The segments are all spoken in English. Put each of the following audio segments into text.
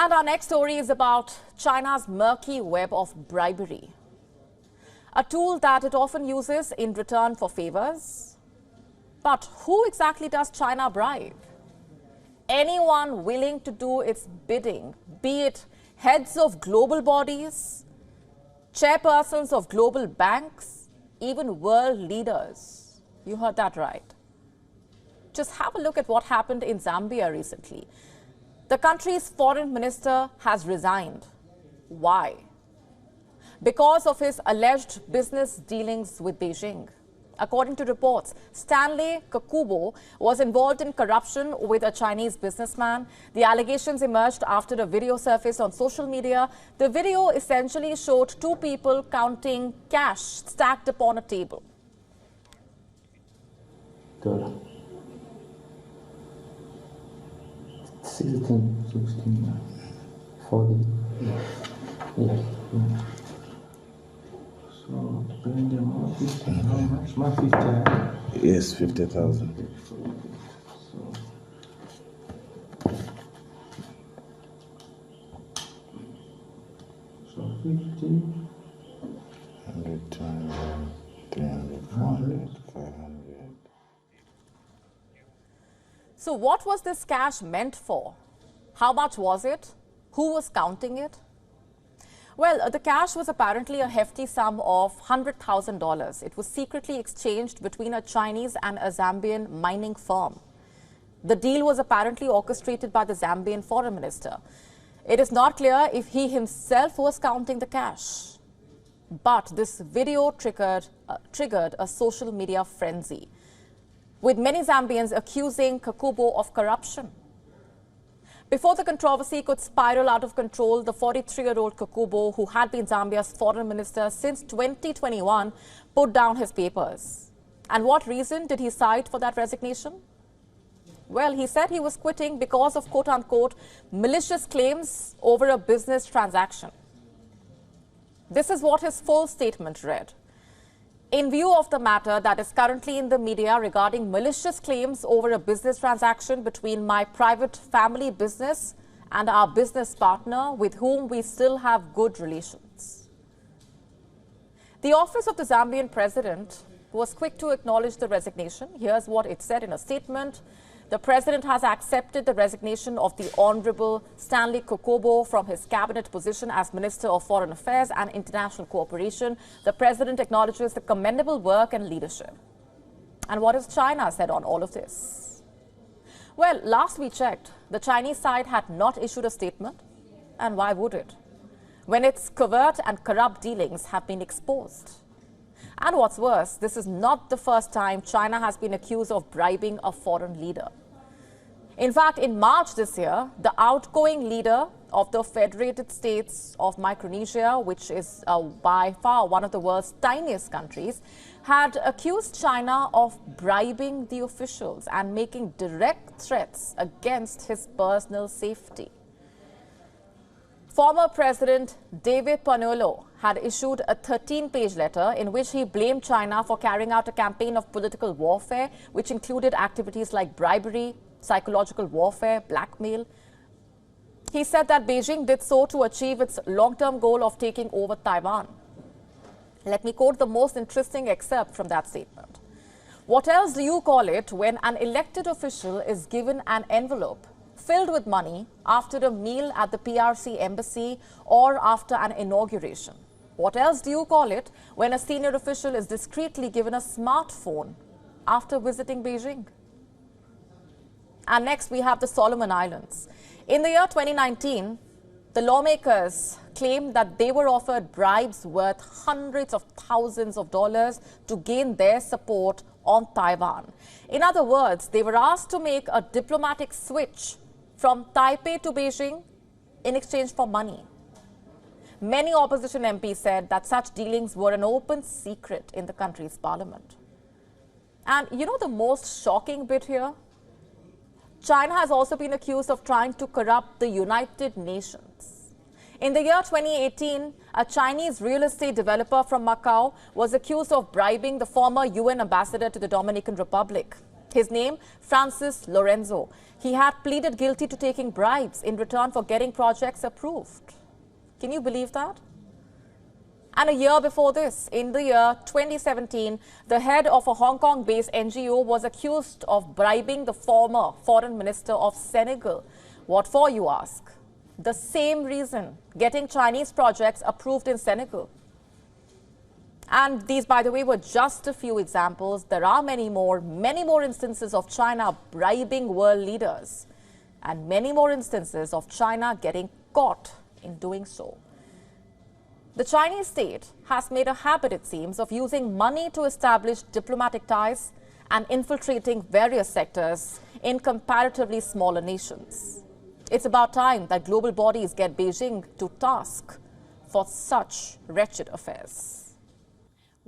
And our next story is about China's murky web of bribery, a tool that it often uses in return for favors. But who exactly does China bribe? Anyone willing to do its bidding, be it heads of global bodies, chairpersons of global banks, even world leaders. You heard that right. Just have a look at what happened in Zambia recently. The country's foreign minister has resigned. Why? Because of his alleged business dealings with Beijing. According to reports, Stanley Kakubo was involved in corruption with a Chinese businessman. The allegations emerged after a video surfaced on social media. The video essentially showed two people counting cash stacked upon a table. $16, 16, 40. Yes. So, depending on 50, how much? My 50. Yes, 50,000. So 50. 100, 200, 300, 400, 500. So what was this cash meant for? How much was it? Who was counting it? Well, the cash was apparently a hefty sum of $100,000. It was secretly exchanged between a Chinese and a Zambian mining firm. The deal was apparently orchestrated by the Zambian Foreign Minister. It is not clear if he himself was counting the cash. But this video triggered a social media frenzy, with many Zambians accusing Kakubo of corruption. Before the controversy could spiral out of control, the 43-year-old Kakubo, who had been Zambia's foreign minister since 2021, put down his papers. And what reason did he cite for that resignation? Well, he said he was quitting because of quote-unquote malicious claims over a business transaction. This is what his full statement read. In view of the matter that is currently in the media regarding malicious claims over a business transaction between my private family business and our business partner with whom we still have good relations. The office of the Zambian president was quick to acknowledge the resignation. Here's what it said in a statement. The president has accepted the resignation of the Honorable Stanley Kakubo from his cabinet position as Minister of Foreign Affairs and International Cooperation. The president acknowledges the commendable work and leadership. And what has China said on all of this? Well, last we checked, the Chinese side had not issued a statement. And why would it? When its covert and corrupt dealings have been exposed. And what's worse, this is not the first time China has been accused of bribing a foreign leader. In fact, in March this year, the outgoing leader of the Federated States of Micronesia, which is by far one of the world's tiniest countries, had accused China of bribing the officials and making direct threats against his personal safety. Former President David Panolo had issued a 13-page letter in which he blamed China for carrying out a campaign of political warfare, which included activities like bribery, psychological warfare, blackmail. He said that Beijing did so to achieve its long-term goal of taking over Taiwan. Let me quote the most interesting excerpt from that statement. What else do you call it when an elected official is given an envelope filled with money after a meal at the PRC embassy or after an inauguration? What else do you call it when a senior official is discreetly given a smartphone after visiting Beijing? And next we have the Solomon Islands. In the year 2019, the lawmakers claimed that they were offered bribes worth hundreds of thousands of dollars to gain their support on Taiwan. In other words, they were asked to make a diplomatic switch from Taipei to Beijing in exchange for money. Many opposition MPs said that such dealings were an open secret in the country's parliament. And you know the most shocking bit here? China has also been accused of trying to corrupt the United Nations. In the year 2018, a Chinese real estate developer from Macau was accused of bribing the former UN ambassador to the Dominican Republic. His name, Francis Lorenzo. He had pleaded guilty to taking bribes in return for getting projects approved. Can you believe that? And a year before this, in the year 2017, the head of a Hong Kong-based NGO was accused of bribing the former Foreign Minister of Senegal. What for, you ask? The same reason, getting Chinese projects approved in Senegal. And these, by the way, were just a few examples. There are many more instances of China bribing world leaders, and many more instances of China getting caught in doing so. The Chinese state has made a habit, it seems, of using money to establish diplomatic ties and infiltrating various sectors in comparatively smaller nations. It's about time that global bodies get Beijing to task for such wretched affairs.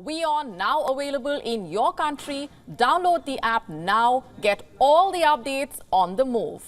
WION now available in your country. Download the app now. Get all the updates on the move.